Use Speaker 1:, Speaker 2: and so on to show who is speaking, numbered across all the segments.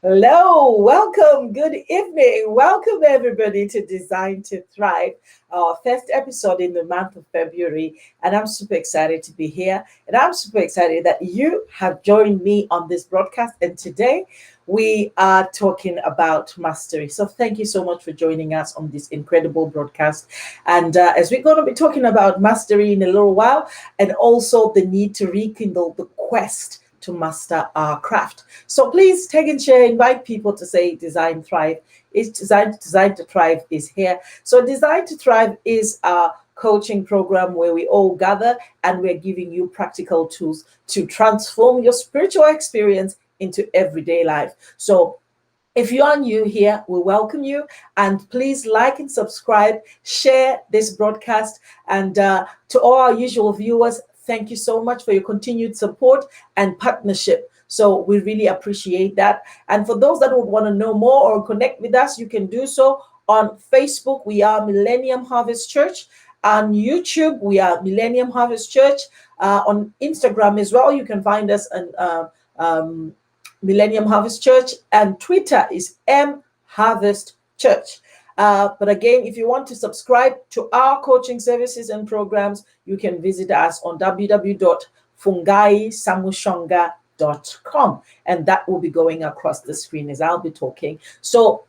Speaker 1: Hello, welcome, good evening. Welcome everybody to Design to Thrive, our first episode in the month of February. And I'm super excited to be here. And I'm super excited that you have joined me on this broadcast. And today we are talking about mastery. So thank you so much for joining us on this incredible broadcast. And as we're going to be talking about mastery in a little while, and also the need to rekindle the quest to master our craft. So please take and share, invite people to say Design Thrive. Is Design to Thrive is here. So Design to Thrive is our coaching program where we all gather and we're giving you practical tools to transform your spiritual experience into everyday life. So if you are new here, we welcome you, and please like and subscribe, share this broadcast, and to all our usual viewers, thank you so much for your continued support and partnership. So we really appreciate that. And for those that would want to know more or connect with us, you can do so on Facebook. We are Millennium Harvest Church. On YouTube, we are Millennium Harvest Church. On Instagram as well, you can find us on Millennium Harvest Church, and Twitter is M Harvest Church. But again, if you want to subscribe to our coaching services and programs, you can visit us on www.fungaisamushonga.com, and that will be going across the screen as I'll be talking. So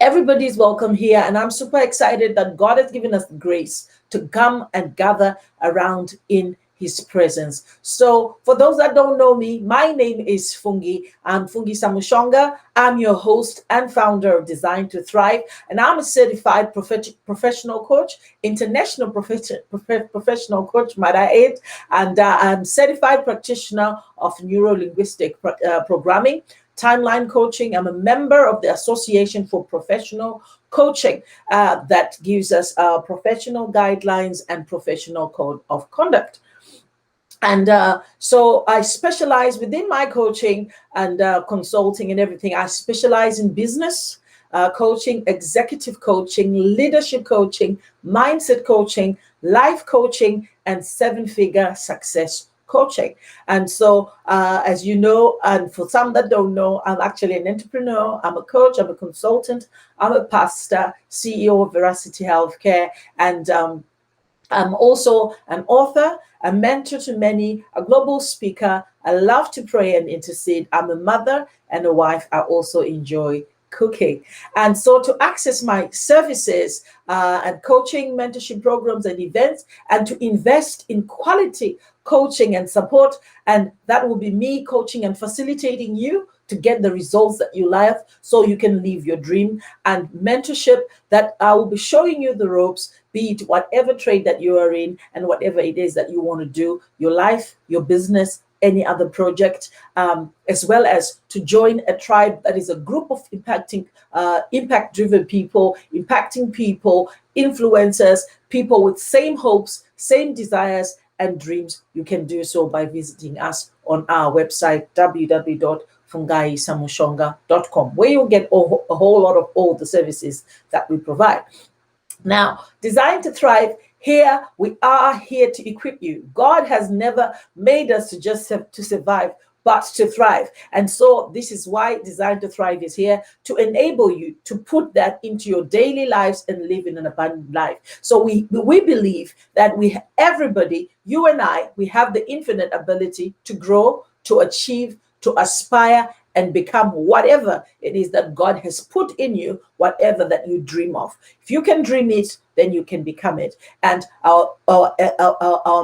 Speaker 1: everybody's welcome here, and I'm super excited that God has given us the grace to come and gather around in his presence. So for those that don't know me, my name is Fungi. I'm Fungi Samushonga. I'm your host and founder of Design to Thrive, and I'm a certified professional coach, international professional coach, might I add, and I'm certified practitioner of neuro-linguistic programming, timeline coaching. I'm a member of the Association for Professional Coaching that gives us professional guidelines and professional code of conduct. And so I specialize within my coaching and consulting and everything. I specialize in business coaching, executive coaching, leadership coaching, mindset coaching, life coaching, and seven-figure success coaching. And so, as you know, and for some that don't know, I'm actually an entrepreneur. I'm a coach. I'm a consultant. I'm a pastor, CEO of Veracity Healthcare, and I'm also an author, a mentor to many, a global speaker. I love to pray and intercede. I'm a mother and a wife. I also enjoy cooking. And so to access my services and coaching, mentorship programs and events, and to invest in quality coaching and support, and that will be me coaching and facilitating you to get the results that you love so you can live your dream, and mentorship that I will be showing you the ropes, be it whatever trade that you are in and whatever it is that you want to do, your life, your business, any other project, as well as to join a tribe that is a group of impact-driven people, impacting people, influencers, people with same hopes, same desires and dreams. You can do so by visiting us on our website, www.fungaisamushonga.com, where you'll get a whole lot of all the services that we provide. Now, Design to Thrive, here we are here to equip you. God has never made us to just to survive, but to thrive. And so this is why Design to Thrive is here, to enable you to put that into your daily lives and live in an abundant life. So we believe that everybody, you and I, we have the infinite ability to grow, to achieve, to aspire, and become whatever it is that God has put in you, whatever that you dream of. If you can dream it, then you can become it. And our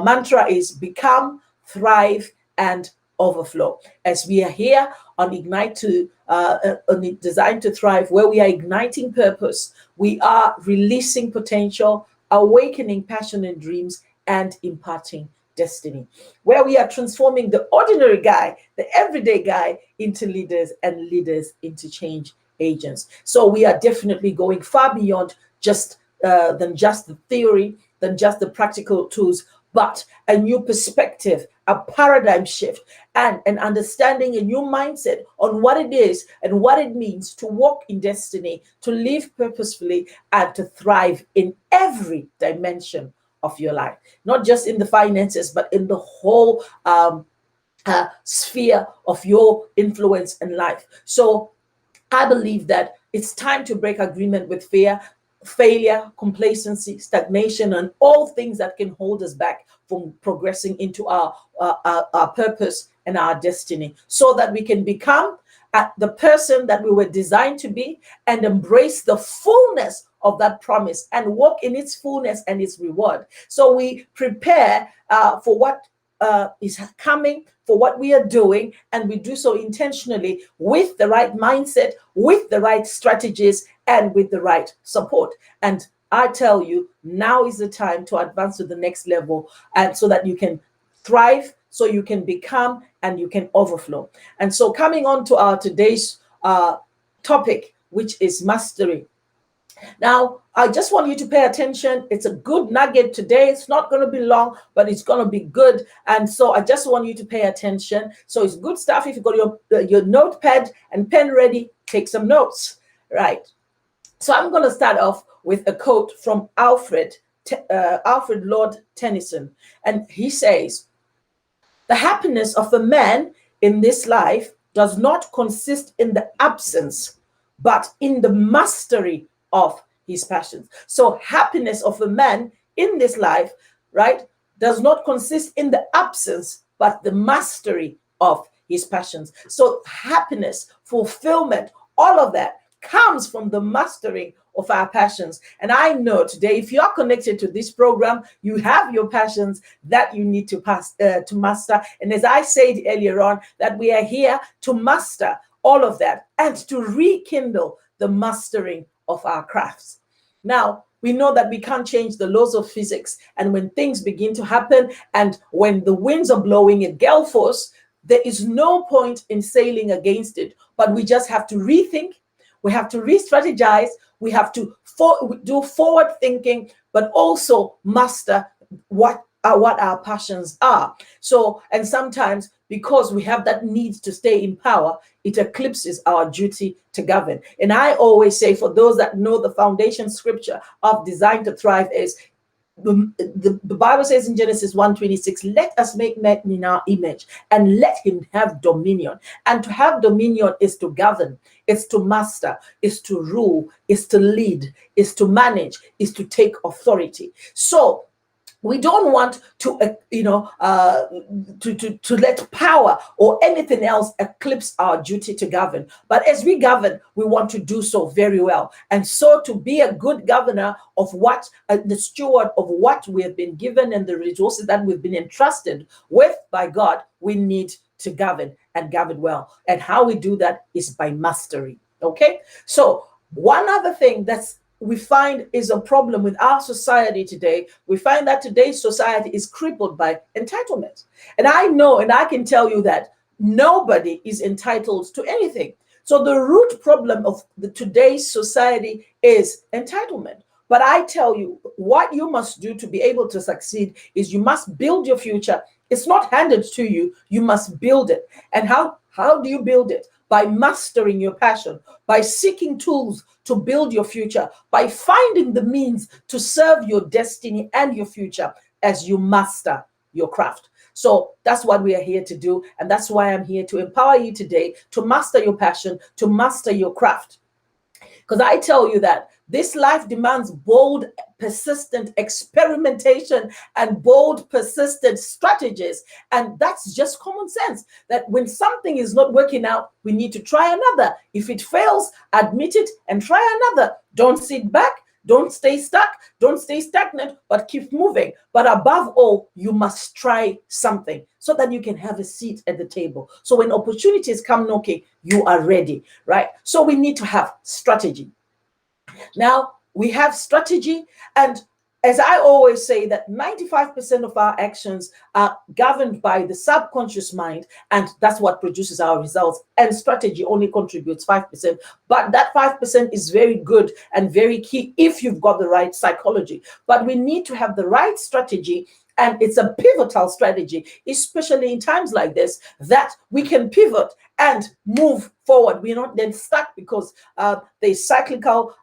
Speaker 1: mantra is become, thrive, and overflow. As we are here on Ignite to on Design to Thrive, where we are igniting purpose, we are releasing potential, awakening passion and dreams, and imparting destiny, where we are transforming the ordinary guy, the everyday guy, into leaders, and leaders into change agents. So we are definitely going far beyond just than just the theory, than just the practical tools, but a new perspective, a paradigm shift, and an understanding, a new mindset on what it is and what it means to walk in destiny, to live purposefully, and to thrive in every dimension of your life, not just in the finances, but in the whole sphere of your influence and life. So I believe that it's time to break agreement with fear, failure, complacency, stagnation, and all things that can hold us back from progressing into our purpose and our destiny, so that we can become the person that we were designed to be and embrace the fullness of that promise and walk in its fullness and its reward. So we prepare for what is coming, for what we are doing, and we do so intentionally with the right mindset, with the right strategies, and with the right support. And I tell you, now is the time to advance to the next level, and so that you can thrive, so you can become, and you can overflow. And so, coming on to our today's topic, which is mastery. Now, I just want you to pay attention. It's a good nugget today. It's not going to be long, but it's going to be good. And so I just want you to pay attention. So it's good stuff. If you've got your notepad and pen ready, take some notes. Right. So I'm going to start off with a quote from Alfred Lord Tennyson. And he says, "The happiness of a man in this life does not consist in the absence, but in the mastery of his passions." So happiness of a man in this life, right, does not consist in the absence, but the mastery of his passions. So happiness, fulfillment, all of that comes from the mastering of our passions. And I know today, if you are connected to this program, you have your passions that you need to master. And as I said earlier on, that we are here to master all of that and to rekindle the mastering of our crafts. Now, we know that we can't change the laws of physics. And when things begin to happen, and when the winds are blowing in gale force, there is no point in sailing against it. But we just have to rethink. We have to re-strategize. We have to do forward thinking, but also master what our passions are. So, and sometimes because we have that need to stay in power, it eclipses our duty to govern. And I always say, for those that know the foundation scripture of Design to Thrive, is the Bible says in Genesis 1:26, "Let us make man in our image and let him have dominion." And to have dominion is to govern, is to master, is to rule, is to lead, is to manage, is to take authority. So we don't want to, to let power or anything else eclipse our duty to govern. But as we govern, we want to do so very well. And so to be a good governor of what, the steward of what we have been given and the resources that we've been entrusted with by God, we need to govern and govern well. And how we do that is by mastery. Okay? So one other thing we find is a problem with our society today. We find that today's society is crippled by entitlement. And I know, and I can tell you that nobody is entitled to anything. So the root problem of today's society is entitlement. But I tell you, what you must do to be able to succeed is you must build your future. It's not handed to you. You must build it. And how do you build it? By mastering your passion, by seeking tools to build your future, by finding the means to serve your destiny and your future as you master your craft. So that's what we are here to do. And that's why I'm here to empower you today to master your passion, to master your craft. Because I tell you that this life demands bold, persistent experimentation and bold, persistent strategies. And that's just common sense, that when something is not working out, we need to try another. If it fails, admit it and try another. Don't sit back. Don't stay stuck. Don't stay stagnant, but keep moving. But above all, you must try something so that you can have a seat at the table. So when opportunities come knocking, you are ready, right? So we need to have strategy. Now, we have strategy, and as I always say, that 95% of our actions are governed by the subconscious mind, and that's what produces our results. And strategy only contributes 5%. But that 5% is very good and very key if you've got the right psychology. But we need to have the right strategy. And it's a pivotal strategy, especially in times like this, that we can pivot and move forward. We're not then stuck because there's cyclical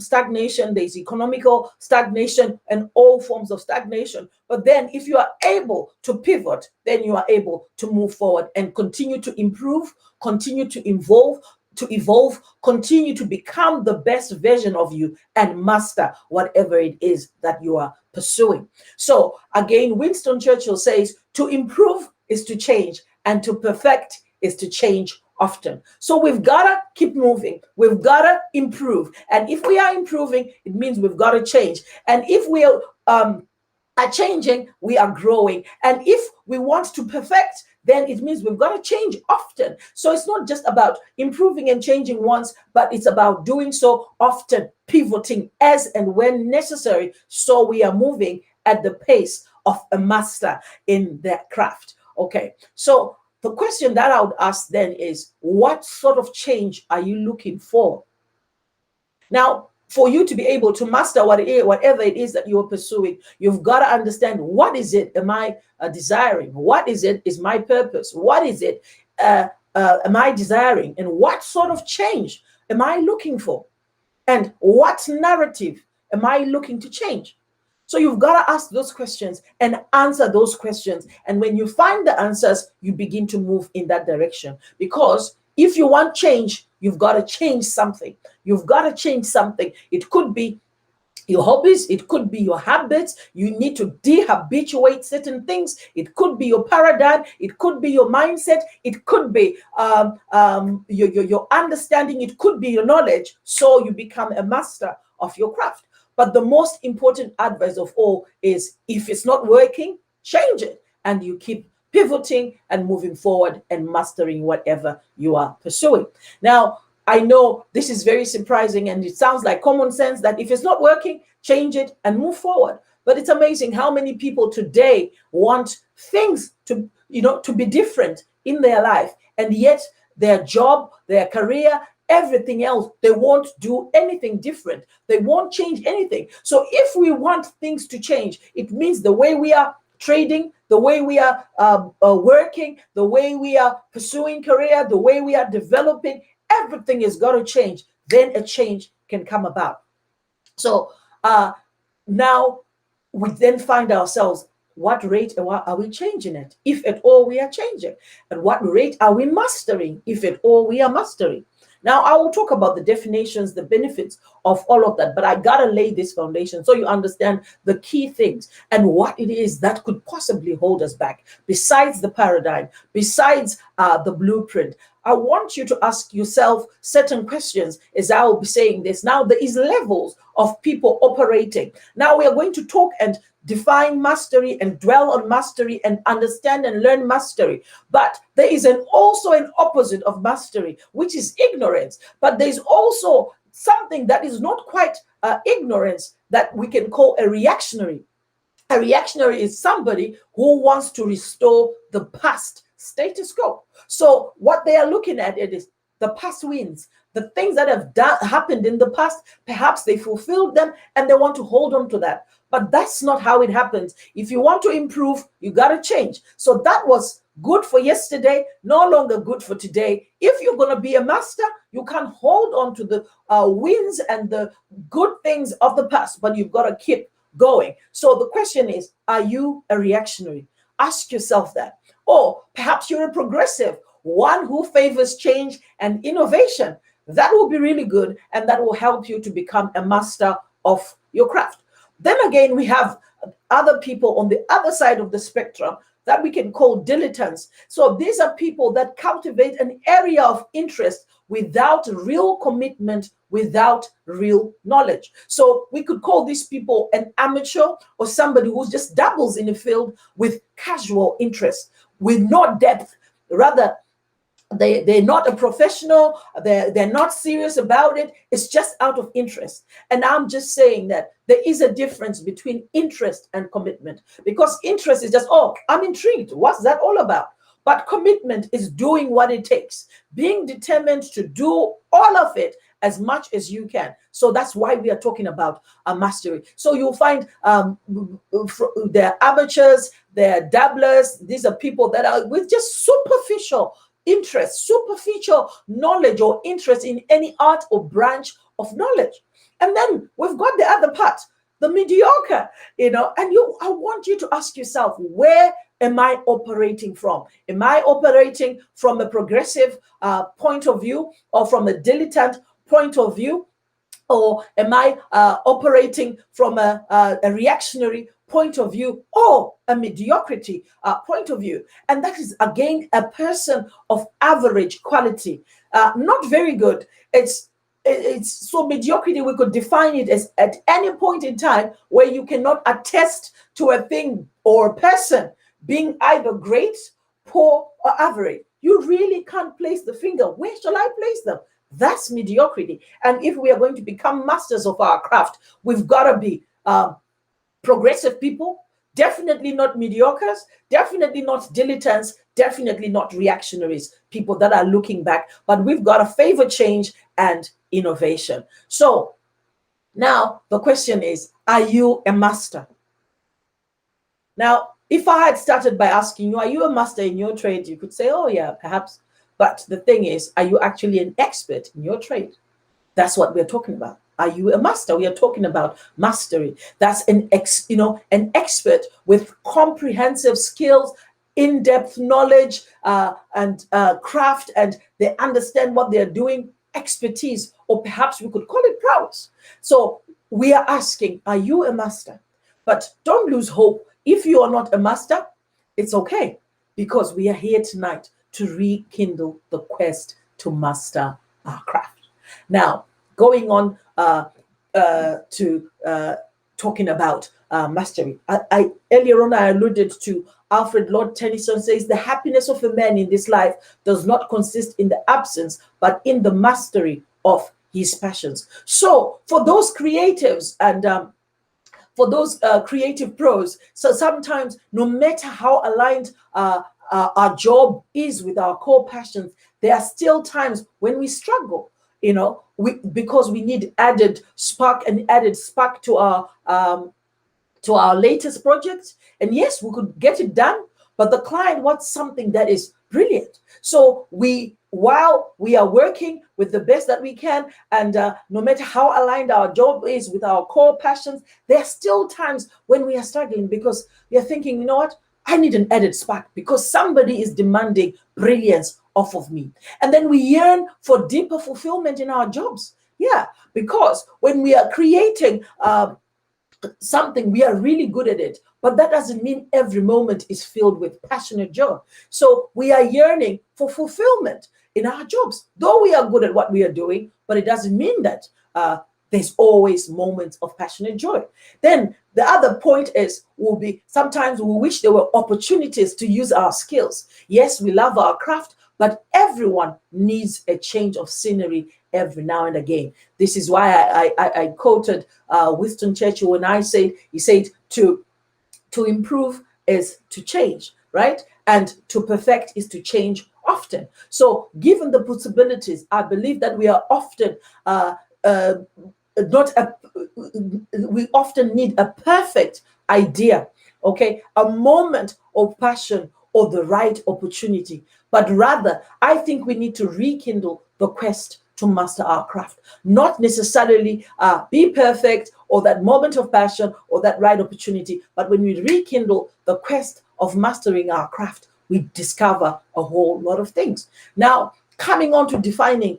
Speaker 1: stagnation, there's economical stagnation, and all forms of stagnation. But then if you are able to pivot, then you are able to move forward and continue to improve, continue to evolve, to evolve, continue to become the best version of you, and master whatever it is that you are pursuing. So again, Winston Churchill says, to improve is to change, and to perfect is to change often. So we've got to keep moving. We've got to improve. And if we are improving, it means we've got to change. And if we are changing, we are growing. And if we want to perfect, then it means we've got to change often. So it's not just about improving and changing once, but it's about doing so often, pivoting as and when necessary. So we are moving at the pace of a master in their craft. Okay, so the question that I would ask then is, what sort of change are you looking for? Now, for you to be able to master whatever it is that you're pursuing, you've got to understand, what is it am I desiring? What is it is my purpose? What is it am I desiring? And what sort of change am I looking for? And what narrative am I looking to change? So you've got to ask those questions and answer those questions. And when you find the answers, you begin to move in that direction. Because if you want change, you've got to change something. You've got to change something. It could be your hobbies, it could be your habits. You need to dehabituate certain things. It could be your paradigm, it could be your mindset, it could be your understanding, it could be your knowledge, so you become a master of your craft. But the most important advice of all is, if it's not working, change it, and you keep pivoting and moving forward and mastering whatever you are pursuing. Now, I know this is very surprising and it sounds like common sense, that if it's not working, change it and move forward. But it's amazing how many people today want things to be different in their life, and yet their job, their career, everything else, they won't do anything different. They won't change anything. So if we want things to change, it means the way we are trading, the way we are working, the way we are pursuing career, the way we are developing, everything has got to change. Then a change can come about. So now we then find ourselves, what rate are we changing it, if at all we are changing? At what rate are we mastering, if at all we are mastering? Now, I will talk about the definitions, the benefits of all of that, but I got to lay this foundation so you understand the key things and what it is that could possibly hold us back, besides the paradigm, besides the blueprint. I want you to ask yourself certain questions as I will be saying this. Now, there is levels of people operating. Now, we are going to talk and define mastery and dwell on mastery and understand and learn mastery. But there is also an opposite of mastery, which is ignorance. But there's also something that is not quite ignorance, that we can call a reactionary. A reactionary is somebody who wants to restore the past status quo. So what they are looking at it is the past wins. The things that have happened in the past, perhaps they fulfilled them and they want to hold on to that. But that's not how it happens. If you want to improve, you got to change. So that was good for yesterday, no longer good for today. If you're going to be a master, you can't hold on to the wins and the good things of the past, but you've got to keep going. So the question is, are you a reactionary? Ask yourself that. Or perhaps you're a progressive, one who favors change and innovation. That will be really good, and that will help you to become a master of your craft. Then again, we have other people on the other side of the spectrum that we can call dilettantes. So these are people that cultivate an area of interest without real commitment, without real knowledge. So we could call these people an amateur, or somebody who just dabbles in a field with casual interest, with no depth. Rather, they're not a professional, they're not serious about it. It's just out of interest. And I'm just saying that there is a difference between interest and commitment, because interest is just, oh, I'm intrigued. What's that all about? But commitment is doing what it takes, being determined to do all of it as much as you can. So that's why we are talking about mastery. So you'll find they're amateurs, they're dabblers. These are people that are with just superficial interest, superficial knowledge or interest in any art or branch of knowledge. And then we've got the other part, the mediocre, and I want you to ask yourself, where am I operating from? Am I operating from a progressive point of view, or from a dilettante point of view? Or am I operating from a reactionary point of view, or a mediocrity point of view? And that is, again, a person of average quality, not very good. It's so mediocrity, we could define it as at any point in time where you cannot attest to a thing or a person being either great, poor, or average. You really can't place the finger. Where shall I place them? That's mediocrity. And if we are going to become masters of our craft, we've got to be progressive people, definitely not mediocres, definitely not dilettantes, definitely not reactionaries, people that are looking back, but we've got to favor change and innovation. So now the question is, are you a master? Now, if I had started by asking you, are you a master in your trade? You could say, oh yeah, perhaps. But the thing is, are you actually an expert in your trade? That's what we're talking about. Are you a master? We are talking about mastery. That's an expert with comprehensive skills, in-depth knowledge, and craft, and they understand what they're doing, expertise, or perhaps we could call it prowess. So we are asking, are you a master? But don't lose hope. If you are not a master, it's okay, because we are here tonight to rekindle the quest to master our craft. Now, going on to talking about mastery. Earlier on, I alluded to Alfred Lord Tennyson says, the happiness of a man in this life does not consist in the absence, but in the mastery of his passions. So for those creatives and for those creative pros, so sometimes no matter how aligned our job is with our core passions, there are still times when we struggle, because we need added spark to our latest project. And yes, we could get it done, but the client wants something that is brilliant. So while we are working with the best that we can, and no matter how aligned our job is with our core passions, there are still times when we are struggling, because we are thinking, you know what, I need an added spark because somebody is demanding brilliance off of me. And then we yearn for deeper fulfillment in our jobs. Yeah, because when we are creating something, we are really good at it, but that doesn't mean every moment is filled with passionate joy. So we are yearning for fulfillment in our jobs, though we are good at what we are doing, but it doesn't mean that there's always moments of passionate joy. Then the other point will be sometimes we wish there were opportunities to use our skills. Yes, we love our craft, but everyone needs a change of scenery every now and again. This is why I quoted Winston Churchill when he said to improve is to change, right? And to perfect is to change often. So given the possibilities, I believe that we are often we often need a perfect idea, okay, a moment of passion or the right opportunity, but rather I think we need to rekindle the quest to master our craft, not necessarily be perfect or that moment of passion or that right opportunity, but when we rekindle the quest of mastering our craft, we discover a whole lot of things. Now, coming on to defining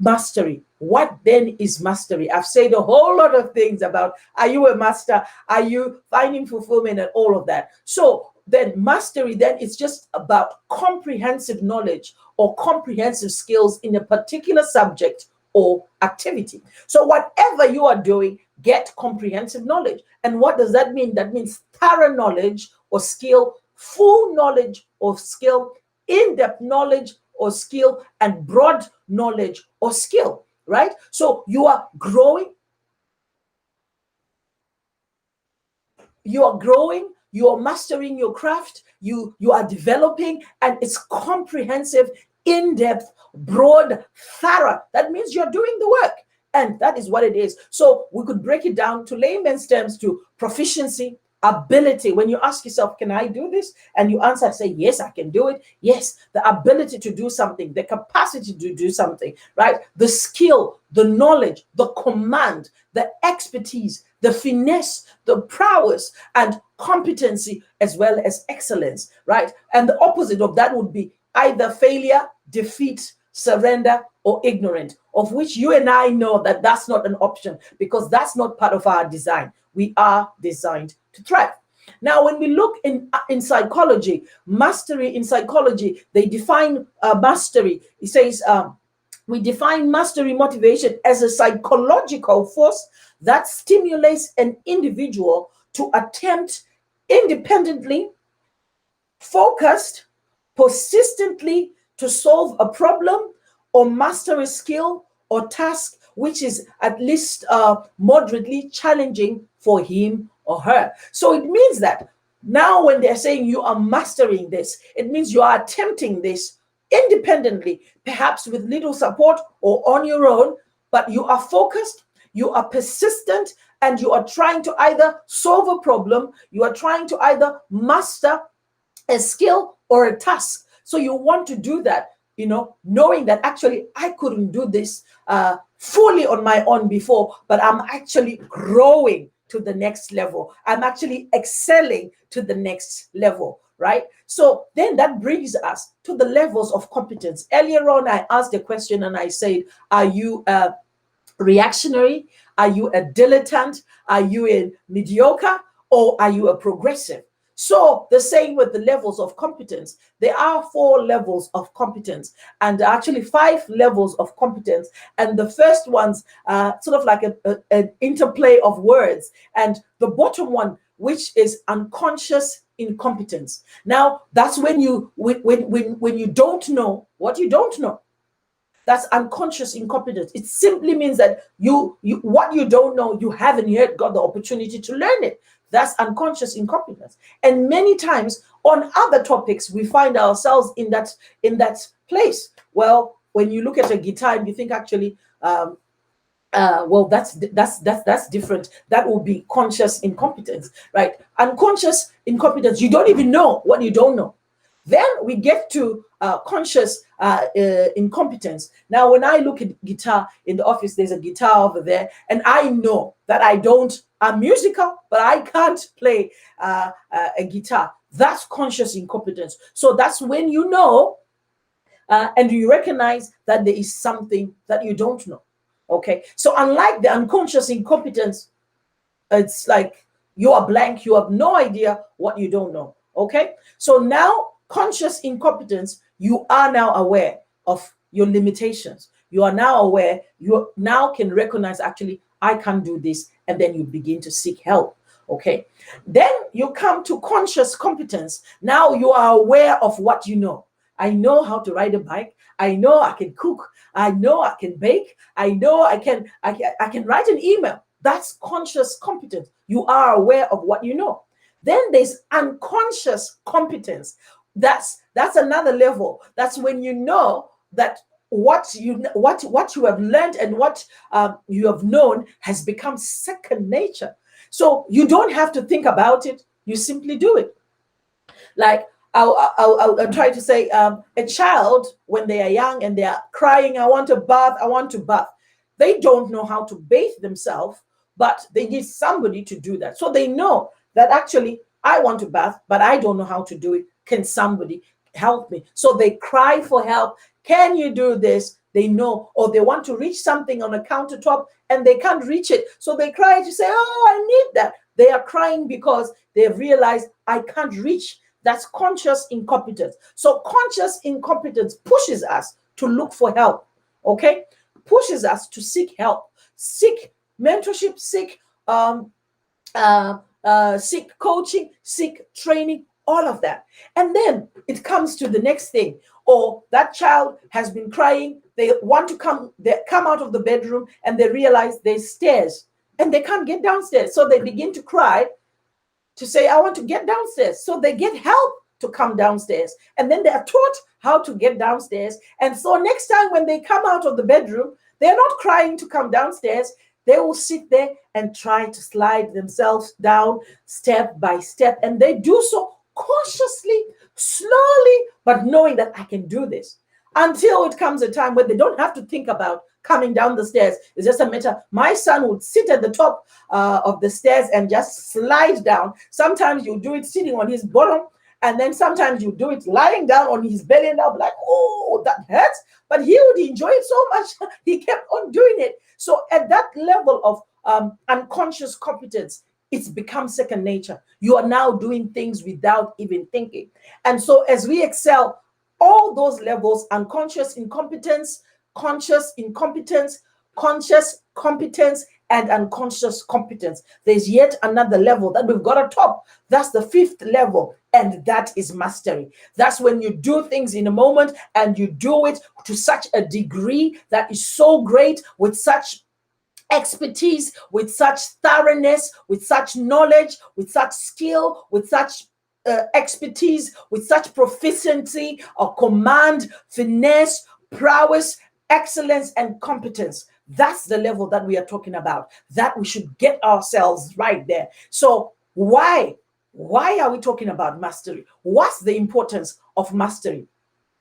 Speaker 1: mastery. What then is mastery? I've said a whole lot of things about, are you a master? Are you finding fulfillment and all of that? So then mastery, then it's just about comprehensive knowledge or comprehensive skills in a particular subject or activity. So whatever you are doing, get comprehensive knowledge. And what does that mean? That means thorough knowledge or skill, full knowledge or skill, in-depth knowledge or skill, and broad knowledge or skill, right? So you are growing, you are mastering your craft, you are developing, and it's comprehensive, in-depth, broad, thorough. That means you're doing the work, and that is what it is. So we could break it down to layman's terms to proficiency, ability. When you ask yourself, can I do this? And you answer, say, yes, I can do it. Yes, the ability to do something, the capacity to do something, right? The skill, the knowledge, the command, the expertise, the finesse, the prowess, and competency, as well as excellence, right? And the opposite of that would be either failure, defeat, surrender, or ignorant, of which you and I know that that's not an option, because that's not part of our design. We are designed to thrive. Now, when we look in psychology, mastery in psychology, they define mastery. It says, we define mastery motivation as a psychological force that stimulates an individual to attempt independently, focused, persistently to solve a problem or master a skill or task which is at least moderately challenging for him or her. So it means that now when they're saying you are mastering this, it means you are attempting this independently, perhaps with little support or on your own, but you are focused, you are persistent, and you are trying to either solve a problem, you are trying to either master a skill or a task. So you want to do that, knowing that actually I couldn't do this fully on my own before, but I'm actually growing to the next level. I'm actually excelling to the next level, right? So then that brings us to the levels of competence. Earlier on, I asked a question and I said, are you reactionary? Are you a dilettante? Are you a mediocre? Or are you a progressive? So the same with the levels of competence. There are 4 levels of competence, and actually 5 levels of competence. And the first one's sort of like an interplay of words. And the bottom one, which is unconscious incompetence. Now, that's when you don't know what you don't know. That's unconscious incompetence. It simply means that you what you don't know, you haven't yet got the opportunity to learn it. That's unconscious incompetence. And many times on other topics, we find ourselves in that place. Well, when you look at a guitar and you think actually, well, that's different. That will be conscious incompetence, right? Unconscious incompetence. You don't even know what you don't know. Then we get to conscious incompetence. Now, when I look at guitar in the office, there's a guitar over there, and I know that I'm musical, but I can't play a guitar. That's conscious incompetence. So that's when you know and you recognize that there is something that you don't know. Okay. So unlike the unconscious incompetence, it's like you are blank. You have no idea what you don't know. Okay. So now, conscious incompetence, you are now aware of your limitations. You are now aware, you now can recognize, actually, I can't do this. And then you begin to seek help. Okay. Then you come to conscious competence. Now you are aware of what you know. I know how to ride a bike. I know I can cook. I know I can bake. I know I can write an email. That's conscious competence. You are aware of what you know. Then there's unconscious competence. That's another level. That's when you know that what you have learned and what you have known has become second nature. So you don't have to think about it. You simply do it. Like I'll try to say, a child, when they are young and they are crying, I want to bath, I want to bath. They don't know how to bathe themselves, but they need somebody to do that. So they know that actually I want to bath, but I don't know how to do it. Can somebody help me? So they cry for help. Can you do this? They know, or they want to reach something on a countertop and they can't reach it. So they cry to say, oh, I need that. They are crying because they have realized I can't reach. That's conscious incompetence. So conscious incompetence pushes us to look for help. Okay? Pushes us to seek help, seek mentorship, seek seek coaching, seek training, all of that. And then it comes to the next thing. Or that child has been crying. They want to come out of the bedroom and they realize there's stairs and they can't get downstairs. So they begin to cry to say, I want to get downstairs. So they get help to come downstairs. And then they are taught how to get downstairs. And so next time when they come out of the bedroom, they're not crying to come downstairs. They will sit there and try to slide themselves down step by step. And they do so cautiously, slowly, but knowing that I can do this, until it comes a time where they don't have to think about coming down the stairs. It's just a matter. My son would sit at the top of the stairs and just slide down. Sometimes you do it sitting on his bottom, and then sometimes you do it lying down on his belly, and I'll be like, oh, that hurts. But he would enjoy it so much, he kept on doing it. So at that level of unconscious competence, it's become second nature. You are now doing things without even thinking. And so as we excel, all those levels, unconscious incompetence, conscious incompetence, conscious competence, and unconscious competence, there's yet another level that we've got to top. That's the fifth level, and that is mastery. That's when you do things in a moment, and you do it to such a degree that is so great, with such expertise, with such thoroughness, with such knowledge, with such skill, with such expertise, with such proficiency or command, finesse, prowess, excellence, and competence. That's the level that we are talking about, that we should get ourselves right there. So why are we talking about mastery? What's the importance of mastery?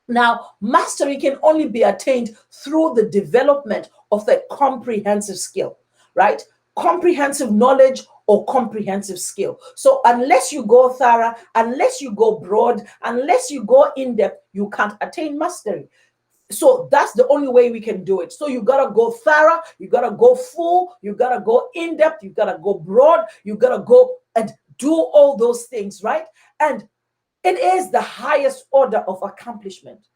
Speaker 1: Now, mastery can only be attained through the development of a comprehensive skill, right? Comprehensive knowledge or comprehensive skill. So unless you go thorough, unless you go broad, unless you go in depth, you can't attain mastery. So that's the only way we can do it. So you got to go thorough, you got to go full, you got to go in depth, you got to go broad, you got to go and do all those things, right? And it is the highest order of accomplishment,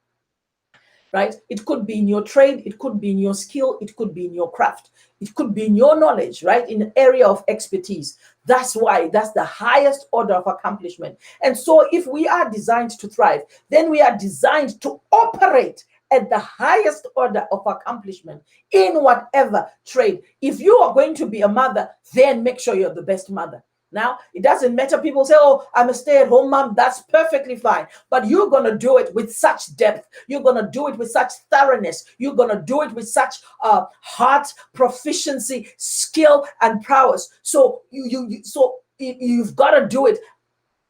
Speaker 1: right? It could be in your trade, it could be in your skill, it could be in your craft, it could be in your knowledge, right? In an area of expertise. That's why that's the highest order of accomplishment. And so if we are designed to thrive, then we are designed to operate at the highest order of accomplishment in whatever trade. If you are going to be a mother, then make sure you're the best mother. Now, it doesn't matter. People say, oh, I'm a stay-at-home mom. That's perfectly fine. But you're going to do it with such depth. You're going to do it with such thoroughness. You're going to do it with such heart, proficiency, skill, and prowess. So you've got to do it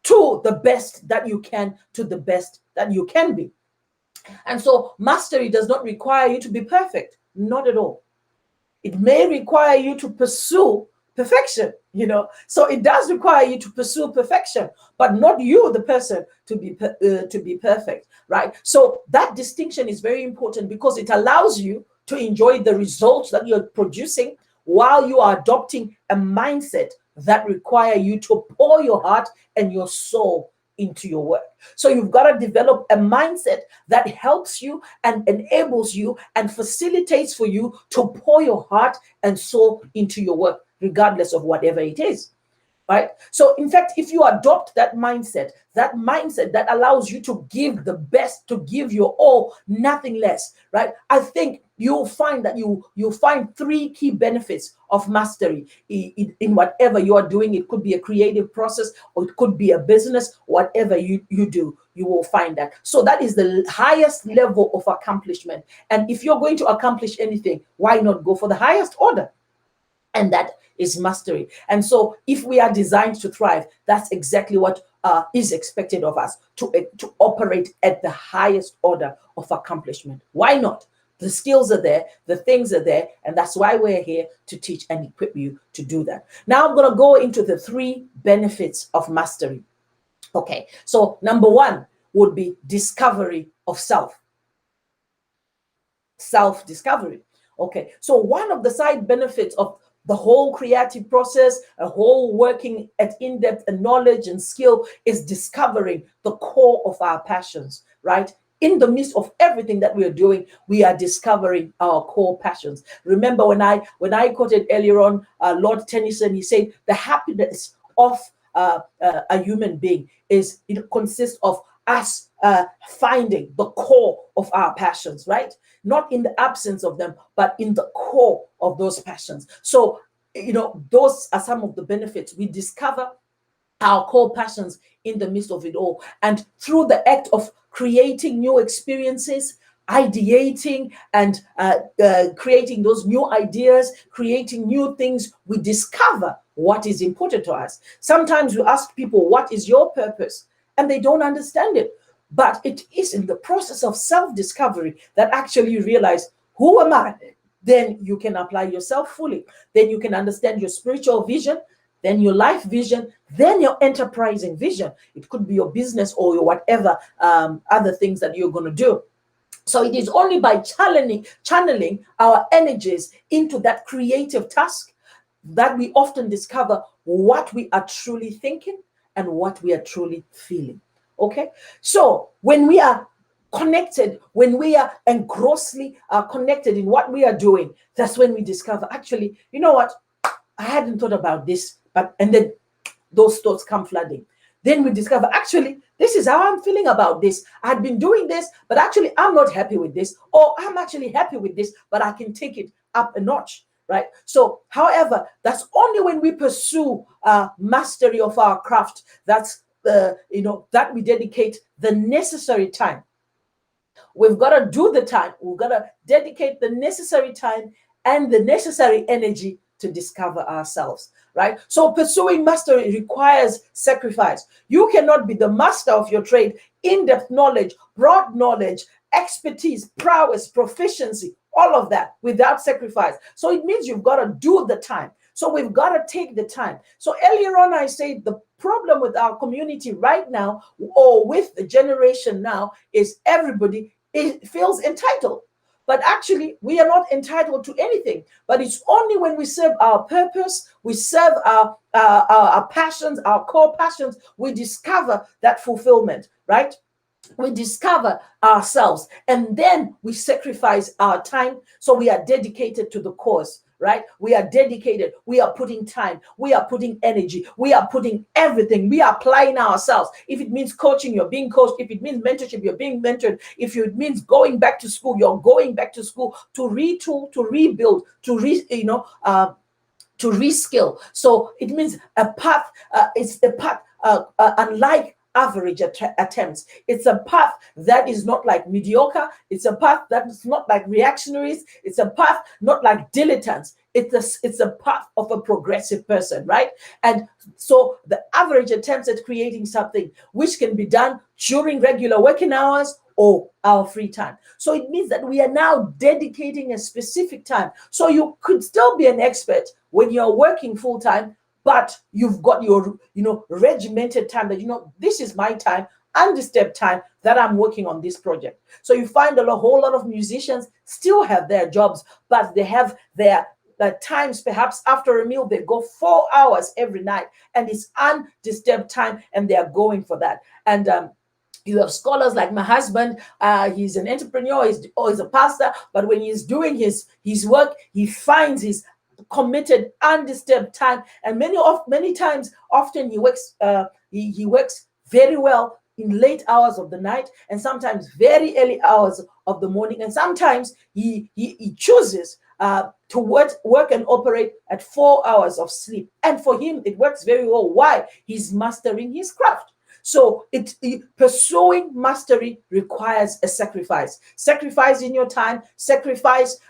Speaker 1: to the best that you can, to the best that you can be. And so mastery does not require you to be perfect. Not at all. It may require you to pursue perfection, so it does require you to pursue perfection, but not you, the person, to be perfect, right? So that distinction is very important, because it allows you to enjoy the results that you're producing while you are adopting a mindset that require you to pour your heart and your soul into your work. So you've got to develop a mindset that helps you and enables you and facilitates for you to pour your heart and soul into your work, regardless of whatever it is, right? So in fact, if you adopt that mindset that allows you to give the best, to give your all, nothing less, right? I think you'll find that you'll find three key benefits of mastery in whatever you are doing. It could be a creative process, or it could be a business. Whatever you do, you will find that. So that is the highest level of accomplishment. And if you're going to accomplish anything, why not go for the highest order? And that is mastery. And so if we are designed to thrive, that's exactly what is expected of us, to operate at the highest order of accomplishment. Why not? The skills are there, the things are there, and that's why we're here, to teach and equip you to do that. Now I'm going to go into the three benefits of mastery. Okay, so number one would be discovery of self. Self-discovery. Okay, so one of the side benefits of the whole creative process, a whole working at in-depth and knowledge and skill, is discovering the core of our passions, right? In the midst of everything that we are doing, we are discovering our core passions. Remember when I quoted earlier on Lord Tennyson, he said the happiness of a human being consists of us finding the core of our passions, right? Not in the absence of them, but in the core of those passions. So, those are some of the benefits. We discover our core passions in the midst of it all. And through the act of creating new experiences, ideating and creating those new ideas, creating new things, we discover what is important to us. Sometimes we ask people, what is your purpose? And they don't understand it. But it is in the process of self-discovery that actually you realize, who am I? then you can apply yourself fully. Then you can understand your spiritual vision, then your life vision, then your enterprising vision. It could be your business or your whatever other things that you're going to do. So it is only by channeling our energies into that creative task that we often discover what we are truly thinking and what we are truly feeling. Okay, so when we are connected, when we are engrossly connected in what we are doing, that's when we discover, actually, you know what, I hadn't thought about this, and then those thoughts come flooding. Then we discover, actually, this is how I'm feeling about this. I had been doing this, but actually I'm not happy with this, or I'm actually happy with this, but I can take it up a notch, right? So, however, that's only when we pursue mastery of our craft, that's that we dedicate the necessary time. We've got to do the time. We've got to dedicate the necessary time and the necessary energy to discover ourselves, right? So pursuing mastery requires sacrifice. You cannot be the master of your trade, in-depth knowledge, broad knowledge, expertise, prowess, proficiency, all of that without sacrifice. So it means you've got to do the time. So we've got to take the time. So earlier on, I said the problem with our community right now, or with the generation now, is everybody feels entitled. But actually, we are not entitled to anything. But it's only when we serve our purpose, we serve our passions, our core passions, we discover that fulfillment, right? We discover ourselves, and then we sacrifice our time. So we are dedicated to the cause, right? We are dedicated. We are putting time. We are putting energy. We are putting everything. We are applying ourselves. If it means coaching, you're being coached. If it means mentorship, you're being mentored. If it means going back to school, you're going back to school to retool, to rebuild, to reskill. So it means a path. It's a path unlike average attempts. It's a path that is not like mediocre. It's a path that is not like reactionaries. It's a path not like dilettantes. It's a path of a progressive person, right? And so the average attempts at creating something which can be done during regular working hours or our free time. So it means that we are now dedicating a specific time. So you could still be an expert when you're working full time, but you've got your, regimented time that, this is my time, undisturbed time that I'm working on this project. So you find a whole lot of musicians still have their jobs, but they have their times, perhaps after a meal, they go 4 hours every night, and it's undisturbed time, and they are going for that. And you have scholars like my husband. He's an entrepreneur, he's a pastor, but when he's doing his work, he finds his committed, undisturbed time. And many times, often he works very well in late hours of the night, and sometimes very early hours of the morning. And sometimes he chooses to work and operate at 4 hours of sleep. And for him, it works very well. Why? He's mastering his craft. So pursuing mastery requires a sacrifice. Sacrifice in your time, sacrifice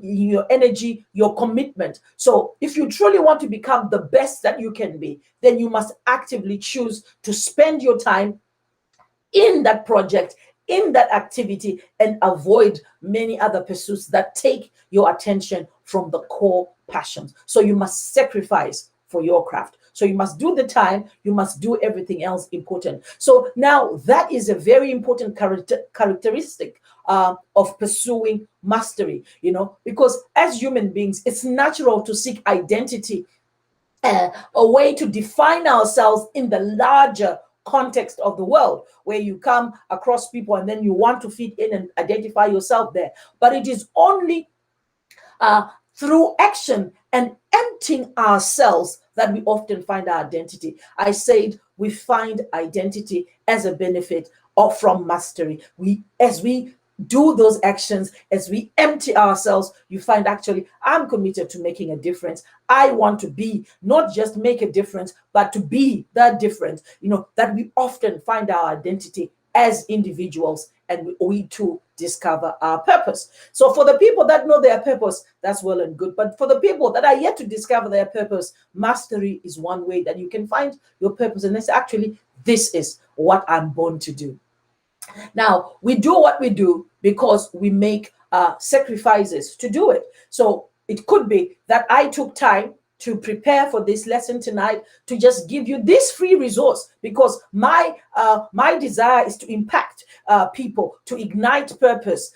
Speaker 1: your energy, your commitment. So if you truly want to become the best that you can be, then you must actively choose to spend your time in that project, in that activity, and avoid many other pursuits that take your attention from the core passions. So you must sacrifice for your craft. So you must do the time, you must do everything else important. So now that is a very important characteristic of pursuing mastery, because as human beings, it's natural to seek identity, a way to define ourselves in the larger context of the world, where you come across people and then you want to fit in and identify yourself there. But it is only through action and emptying ourselves that we often find our identity. I said we find identity as a benefit from mastery. As we do those actions, as we empty ourselves, you find, actually, I'm committed to making a difference. I want to be, not just make a difference, but to be that difference, that we often find our identity as individuals, and we too discover our purpose. So for the people that know their purpose, that's well and good. But for the people that are yet to discover their purpose, mastery is one way that you can find your purpose. And it's actually, this is what I'm born to do. Now, we do what we do because we make sacrifices to do it. So it could be that I took time to prepare for this lesson tonight, to just give you this free resource, because my desire is to impact people, to ignite purpose,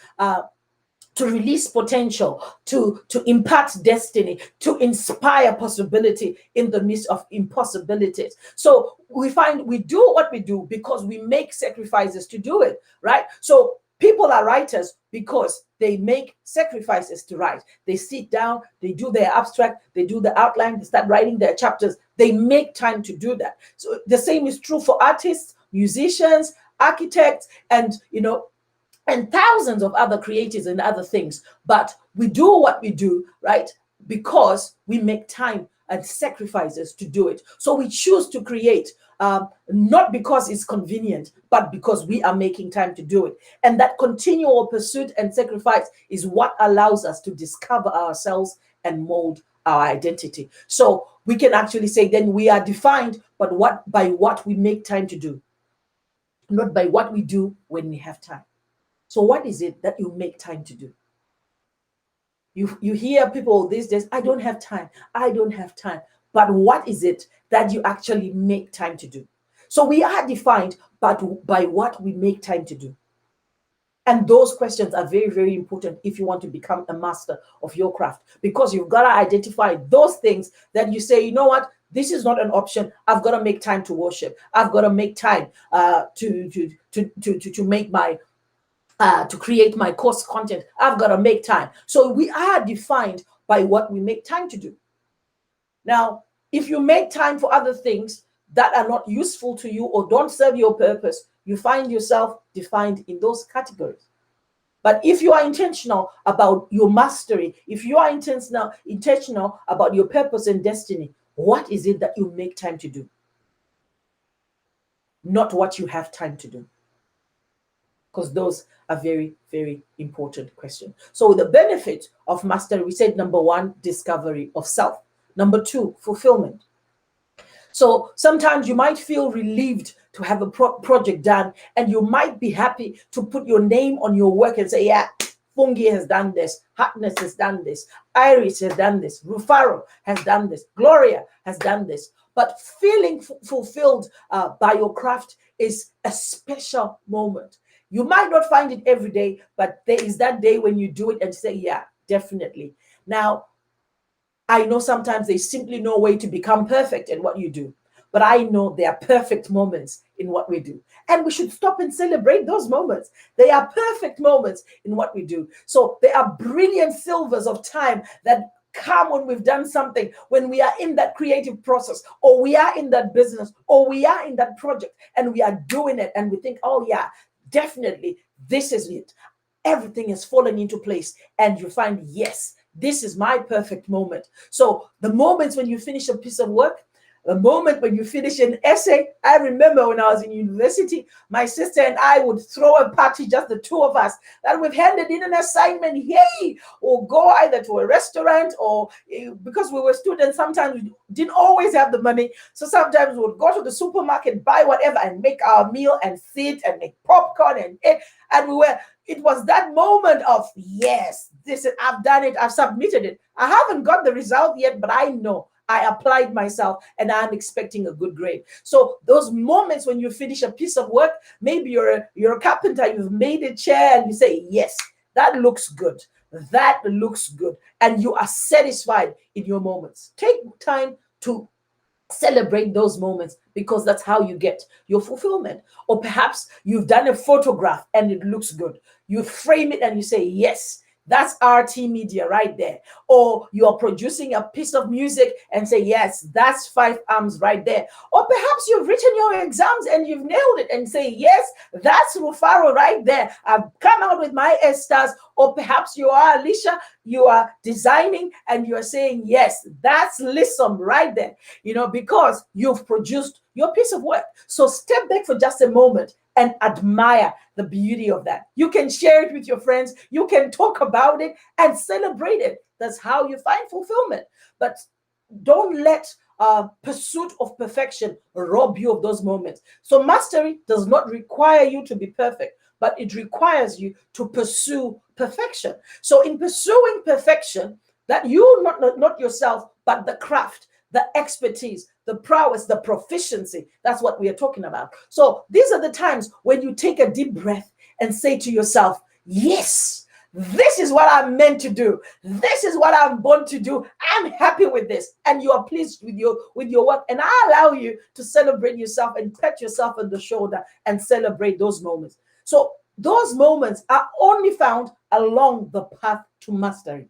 Speaker 1: to release potential, to impact destiny, to inspire possibility in the midst of impossibilities. So we find we do what we do because we make sacrifices to do it, right? So people are writers because they make sacrifices to write. They sit down, they do their abstract, they do the outline, they start writing their chapters. They make time to do that. So the same is true for artists, musicians, architects, and and thousands of other creators and other things. But we do what we do, right? Because we make time and sacrifices to do it. So we choose to create, not because it's convenient, but because we are making time to do it. And that continual pursuit and sacrifice is what allows us to discover ourselves and mold our identity. So we can actually say then we are defined by what we make time to do, not by what we do when we have time. So what is it that you make time to do? You hear people these days, I don't have time. I don't have time. But what is it that you actually make time to do? So we are defined by what we make time to do. And those questions are very, very important if you want to become a master of your craft, because you've got to identify those things that you say, you know what, this is not an option. I've got to make time to worship. I've got to make time to make my to create my course content. I've got to make time. So we are defined by what we make time to do. Now, if you make time for other things that are not useful to you or don't serve your purpose, you find yourself defined in those categories. But if you are intentional about your mastery, if you are intentional about your purpose and destiny, what is it that you make time to do? Not what you have time to do. Because those are very, very important questions. So the benefit of mastery, we said number one, discovery of self. Number two, fulfillment. So sometimes you might feel relieved to have a project done, and you might be happy to put your name on your work and say, yeah, Fungi has done this, Harkness has done this, Iris has done this, Rufaro has done this, Gloria has done this. But feeling fulfilled by your craft is a special moment. You might not find it every day, but there is that day when you do it and say, yeah, definitely. Now, I know sometimes there's simply no way to become perfect in what you do, but I know there are perfect moments in what we do. And we should stop and celebrate those moments. They are perfect moments in what we do. So there are brilliant silvers of time that come when we've done something, when we are in that creative process, or we are in that business, or we are in that project, and we are doing it, and we think, oh yeah, definitely, this is it. Everything has fallen into place, and you find, yes, this is my perfect moment. So the moments when you finish a piece of work, the moment when you finish an essay, I remember when I was in university, my sister and I would throw a party, just the two of us, that we've handed in an assignment, yay, or go either to a restaurant, or because we were students, sometimes we didn't always have the money. So sometimes we would go to the supermarket, buy whatever, and make our meal and sit and make popcorn and eat. And it was that moment of, yes, I've done it, I've submitted it. I haven't got the result yet, but I know I applied myself and I'm expecting a good grade. So those moments when you finish a piece of work, maybe you're a carpenter, you've made a chair and you say, yes, that looks good. That looks good. And you are satisfied in your moments. Take time to celebrate those moments, because that's how you get your fulfillment. Or perhaps you've done a photograph and it looks good. You frame it and you say, yes, that's RT Media right there. Or you're producing a piece of music and say, yes, that's 5 Arms right there. Or perhaps you've written your exams and you've nailed it and say, yes, that's Rufaro right there. I've come out with my S-stars. Or perhaps you are Alicia, you are designing and you're saying, yes, that's Lissom right there, because you've produced your piece of work. So step back for just a moment and admire the beauty of that. You can share it with your friends. You can talk about it and celebrate it. That's how you find fulfillment. But don't let pursuit of perfection rob you of those moments. So mastery does not require you to be perfect, but it requires you to pursue perfection. So in pursuing perfection, that you, not yourself, but the craft, the expertise, the prowess, the proficiency, that's what we are talking about. So these are the times when you take a deep breath and say to yourself, yes, this is what I'm meant to do. This is what I'm born to do. I'm happy with this. And you are pleased with your work. And I allow you to celebrate yourself and pat yourself on the shoulder and celebrate those moments. So those moments are only found along the path to mastery.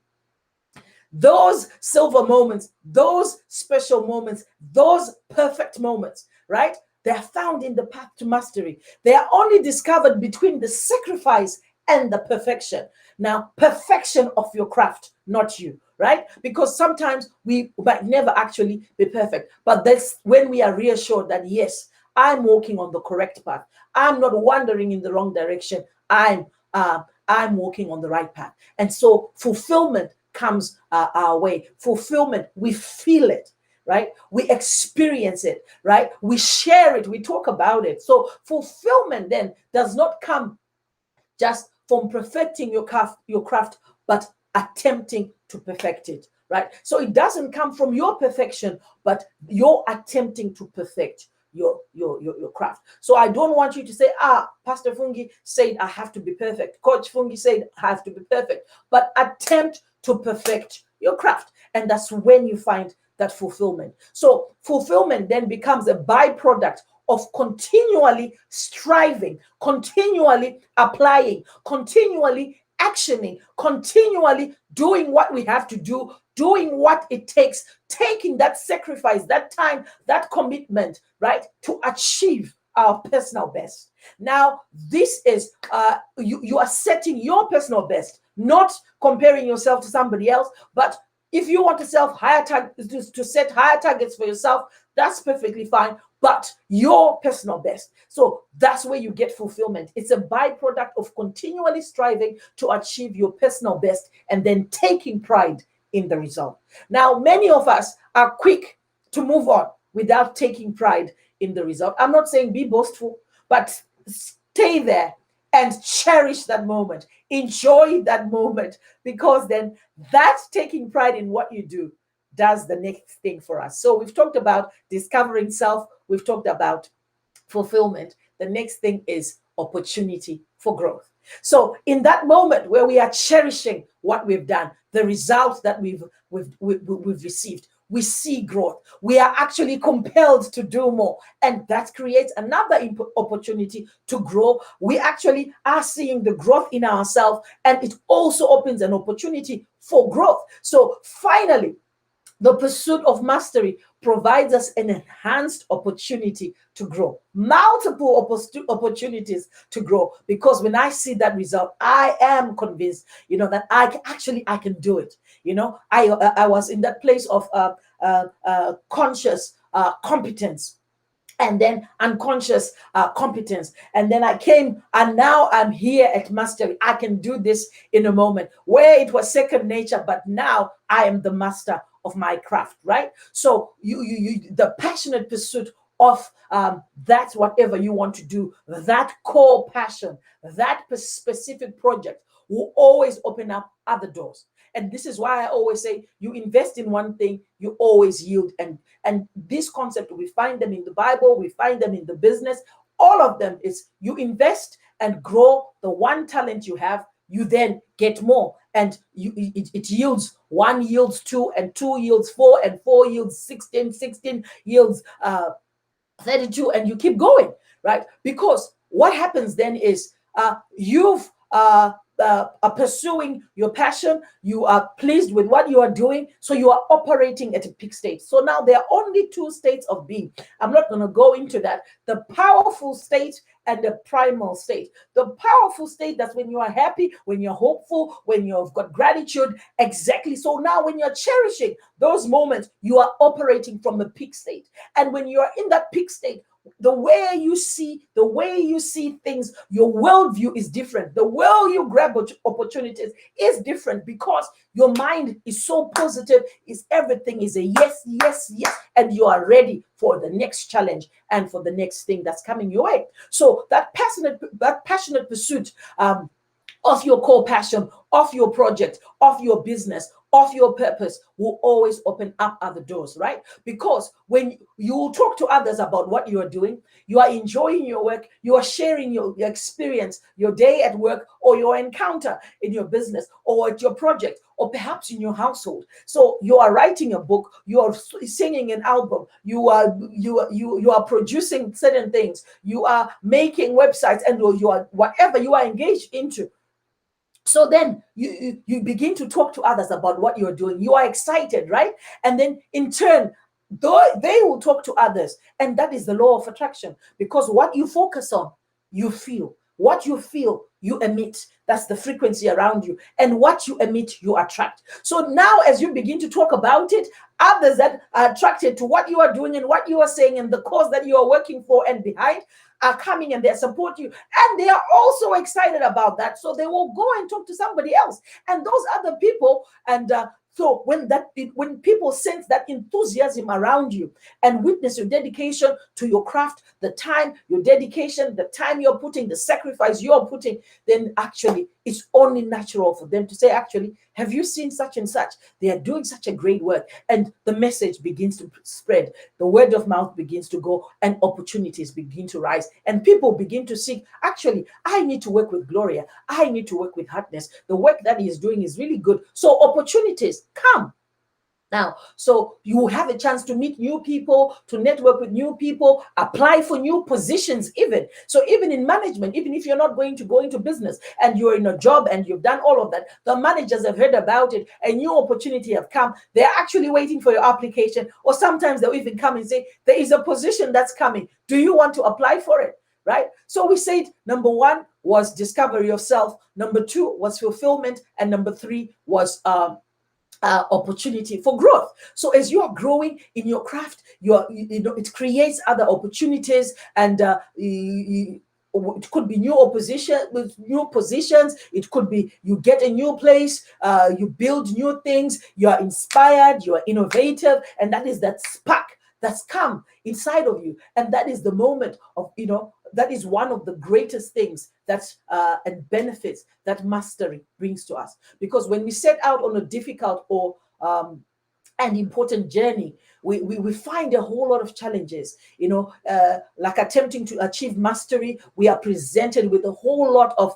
Speaker 1: Those silver moments, those special moments, those perfect moments, right? They're found in the path to mastery. They are only discovered between the sacrifice and the perfection. Now, perfection of your craft, not you, right? Because sometimes we might never actually be perfect, but that's when we are reassured that, yes, I'm walking on the correct path. I'm not wandering in the wrong direction. I'm walking on the right path. And so fulfillment comes our way. Fulfillment, we feel it, right? We experience it, right? We share it. We talk about it. So fulfillment then does not come just from perfecting your craft, but attempting to perfect it, right? So it doesn't come from your perfection, but you're attempting to perfect your craft. So I don't want you to say, Pastor Fungi said I have to be perfect. Coach Fungi said I have to be perfect. But attempt to perfect your craft. And that's when you find that fulfillment. So fulfillment then becomes a byproduct of continually striving, continually applying, continually actioning, continually doing what we have to do, doing what it takes, taking that sacrifice, that time, that commitment, right, to achieve our personal best. Now, this is, you are setting your personal best, not comparing yourself to somebody else, but if you want to set higher targets for yourself, that's perfectly fine, but your personal best. So that's where you get fulfillment. It's a byproduct of continually striving to achieve your personal best and then taking pride in the result. Now, many of us are quick to move on without taking pride in the result. I'm not saying be boastful, but stay there and cherish that moment. Enjoy that moment, because then that's taking pride in what you do does the next thing for us. So we've talked about discovering self. We've talked about fulfillment. The next thing is opportunity for growth. So in that moment where we are cherishing what we've done, the results that we've received, we see growth. We are actually compelled to do more. And that creates another opportunity to grow. We actually are seeing the growth in ourselves, and it also opens an opportunity for growth. So finally, the pursuit of mastery provides us an enhanced opportunity to grow, multiple opportunities to grow. Because when I see that result, I am convinced, that I can do it. I was in that place of conscious competence, and then unconscious competence. And then I came, and now I'm here at mastery. I can do this in a moment, where it was second nature, but now I am the master of my craft, right? So the passionate pursuit of that whatever you want to do, that core passion, that specific project will always open up other doors. And this is why I always say, you invest in one thing, you always yield. And this concept, we find them in the Bible, we find them in the business. All of them is you invest and grow the one talent you have, you then get more. And it yields, one yields two, and two yields four, and four yields 16, 16 yields 32, and you keep going, right? Because what happens then is you've are pursuing your passion, you are pleased with what you are doing, so you are operating at a peak state. So now there are only two states of being. I'm not going to go into that. The powerful state and the primal state. The powerful state, that's when you are happy, when you're hopeful, when you've got gratitude. Exactly. So now when you're cherishing those moments, you are operating from a peak state. And when you are in that peak state, the way you see things, your worldview is different. The way you grab opportunities is different, because your mind is so positive. Is everything is a yes, yes, yes, and you are ready for the next challenge and for the next thing that's coming your way. So that passionate pursuit of your core passion, of your project, of your business, of your purpose will always open up other doors, right? Because when you talk to others about what you are doing, you are enjoying your work, you are sharing your experience, your day at work, or your encounter in your business, or at your project, or perhaps in your household. So you are writing a book, you are singing an album, you are producing certain things, you are making websites, and you are whatever you are engaged into. So then you begin to talk to others about what you're doing. You are excited, right? And then in turn, they will talk to others. And that is the law of attraction, because what you focus on, you feel. What you feel, you emit. That's the frequency around you. And what you emit, you attract. So now, as you begin to talk about it, others that are attracted to what you are doing and what you are saying and the cause that you are working for and behind are coming, and they support you, and they are also excited about that. So they will go and talk to somebody else, and those other people. And so when people sense that enthusiasm around you and witness your dedication to your craft, the time, your dedication, the time you're putting, the sacrifice you're putting, then actually it's only natural for them to say, actually, have you seen such and such? They are doing such a great work. And the message begins to spread. The word of mouth begins to go, and opportunities begin to rise. And people begin to see, actually, I need to work with Gloria. I need to work with Hardness. The work that he is doing is really good. So opportunities come. Now, so you have a chance to meet new people, to network with new people, apply for new positions even. So even in management, even if you're not going to go into business and you're in a job and you've done all of that, the managers have heard about it, a new opportunity have come. They're actually waiting for your application, or sometimes they'll even come and say, there is a position that's coming. Do you want to apply for it? Right? So we said number one was discovery of self. Number two was fulfillment. And number three was opportunity for growth. So as you are growing in your craft, it creates other opportunities, and it could be new positions. It could be you get a new place, you build new things, you are inspired, you are innovative, and that is that spark that's come inside of you. And that is the moment of, that is one of the greatest things that and benefits that mastery brings to us. Because when we set out on a difficult or an important journey, we find a whole lot of challenges, like attempting to achieve mastery. We are presented with a whole lot of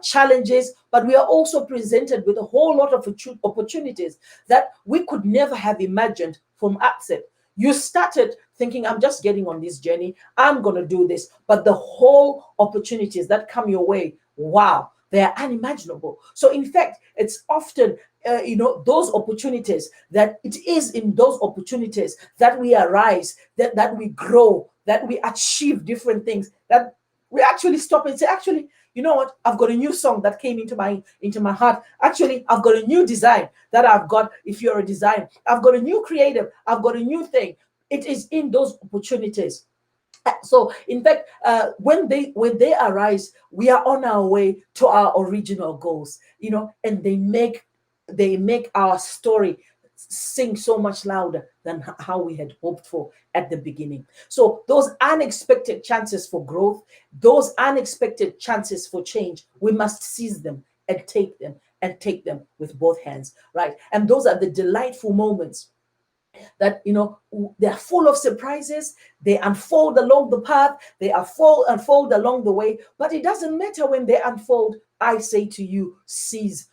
Speaker 1: challenges, but we are also presented with a whole lot of opportunities that we could never have imagined from outset. You started thinking, I'm just getting on this journey, I'm going to do this. But the whole opportunities that come your way, wow, they're unimaginable. So in fact, it's often, those opportunities, that it is in those opportunities that we arise, that we grow, that we achieve different things, that we actually stop and say, actually, you know what? I've got a new song that came into my heart. Actually, I've got a new design that I've got. If you're a designer, I've got a new creative. I've got a new thing. It is in those opportunities. So, in fact, when they arise, we are on our way to our original goals. And they make our story sing so much louder than how we had hoped for at the beginning. So those unexpected chances for growth, those unexpected chances for change, we must seize them and take them with both hands, right? And those are the delightful moments that they're full of surprises. They unfold along the path, they unfold along the way, but it doesn't matter when they unfold. I say to you, seize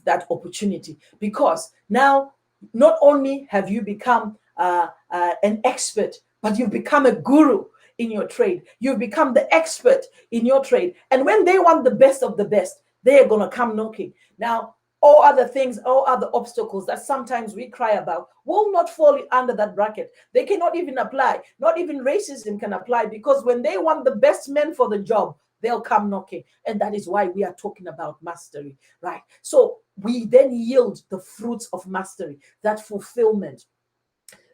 Speaker 1: that opportunity, because now not only have you become an expert, but you've become a guru in your trade. You've become the expert in your trade, and when they want the best of the best, they are going to come knocking. Now, all other things, all other obstacles that sometimes we cry about will not fall under that bracket. They cannot even apply. Not even racism can apply, because when they want the best men for the job, they'll come knocking. And that is why we are talking about mastery, right? So we then yield the fruits of mastery, that fulfillment,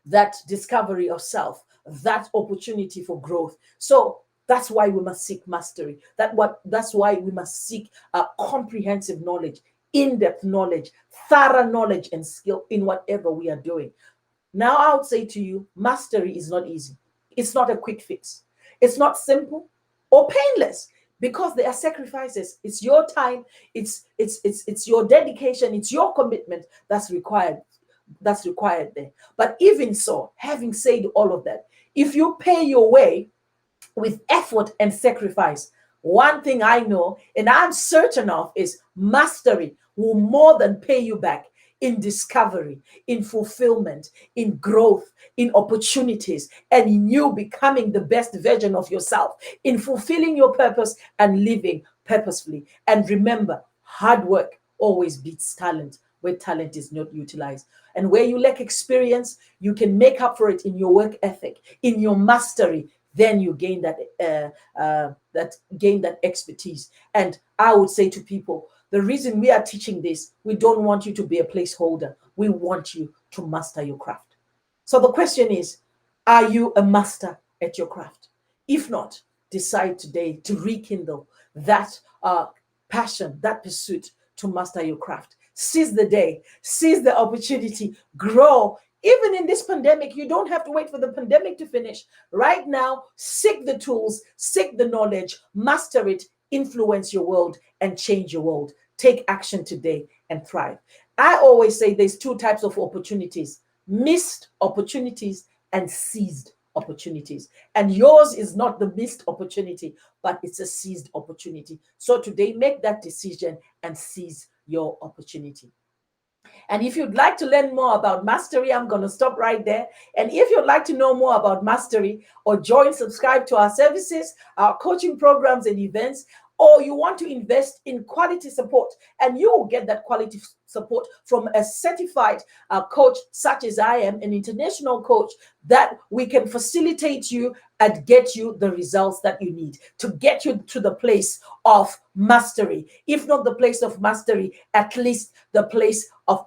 Speaker 1: that discovery of self, that opportunity for growth. So that's why we must seek mastery. That's why we must seek comprehensive knowledge, in-depth knowledge, thorough knowledge and skill in whatever we are doing. Now, I would say to you, mastery is not easy. It's not a quick fix. It's not simple or painless because there are sacrifices. It's your time, it's your dedication, it's your commitment that's required. That's required there. But even so, having said all of that, if you pay your way with effort and sacrifice, one thing I know and I'm certain of is mastery will more than pay you back in discovery, in fulfillment, in growth, in opportunities, and in you becoming the best version of yourself, in fulfilling your purpose and living purposefully. And remember, hard work always beats talent where talent is not utilized. And where you lack experience, you can make up for it in your work ethic, in your mastery. Then you gain that expertise. And I would say to people, the reason we are teaching this, we don't want you to be a placeholder. We want you to master your craft. So the question is, are you a master at your craft? If not, decide today to rekindle that passion, that pursuit to master your craft. Seize the day, seize the opportunity, grow. Even in this pandemic, you don't have to wait for the pandemic to finish. Right now, seek the tools, seek the knowledge, master it, influence your world, and change your world. Take action today and thrive. I always say there's two types of opportunities: missed opportunities and seized opportunities. And yours is not the missed opportunity, but it's a seized opportunity. So today, make that decision and seize your opportunity. And if you'd like to learn more about mastery, I'm going to stop right there. And if you'd like to know more about mastery or subscribe to our services, our coaching programs and events, or you want to invest in quality support, and you will get that quality support from a certified coach such as I am, an international coach, that we can facilitate you and get you the results that you need to get you to the place of mastery. If not the place of mastery, at least the place of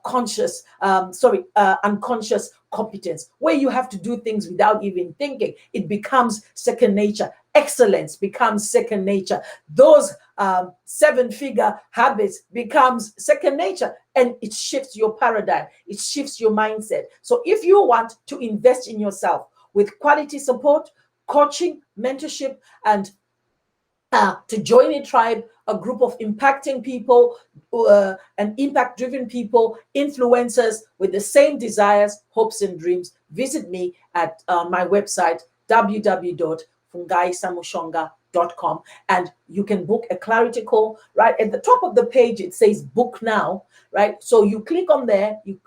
Speaker 1: unconscious competence, where you have to do things without even thinking. It becomes second nature. Excellence becomes second nature. Those 7-figure habits becomes second nature, and it shifts your paradigm. It shifts your mindset. So if you want to invest in yourself with quality support, coaching, mentorship, and to join a tribe, a group of impacting people, and impact-driven people, influencers with the same desires, hopes, and dreams, visit me at my website, www.fungaisamushonga.com, and you can book a clarity call. Right at the top of the page, it says book now. Right, so you click on there, you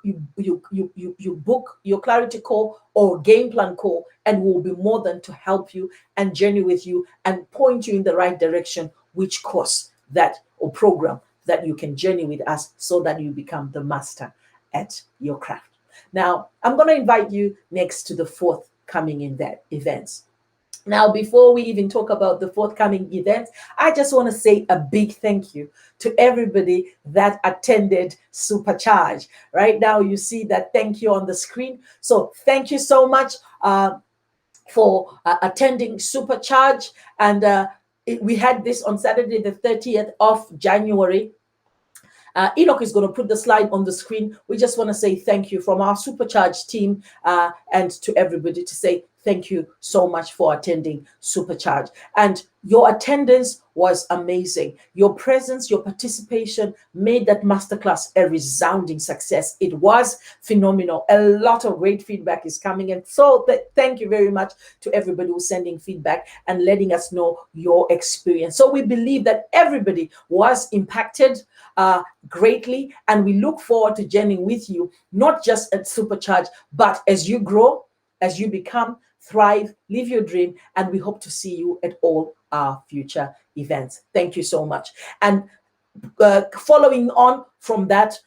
Speaker 1: book your clarity call or game plan call, and we'll be more than to help you and journey with you and point you in the right direction, which course that or program that you can journey with us so that you become the master at your craft. Now, I'm going to invite you next to the forthcoming events. Now, before we even talk about the forthcoming events, I just want to say a big thank you to everybody that attended Supercharge. Right now, you see that thank you on the screen. So thank you so much for attending Supercharge. And we had this on Saturday, the 30th of January. Enoch is going to put the slide on the screen. We just want to say thank you from our Supercharge team and to everybody to say thank you so much for attending Supercharge. And your attendance was amazing. Your presence, your participation made that masterclass a resounding success. It was phenomenal. A lot of great feedback is coming. And so thank you very much to everybody who's sending feedback and letting us know your experience. So we believe that everybody was impacted greatly. And we look forward to journeying with you, not just at Supercharge, but as you grow, as you become, thrive, live your dream, and we hope to see you at all our future events. Thank you so much. And following on from that,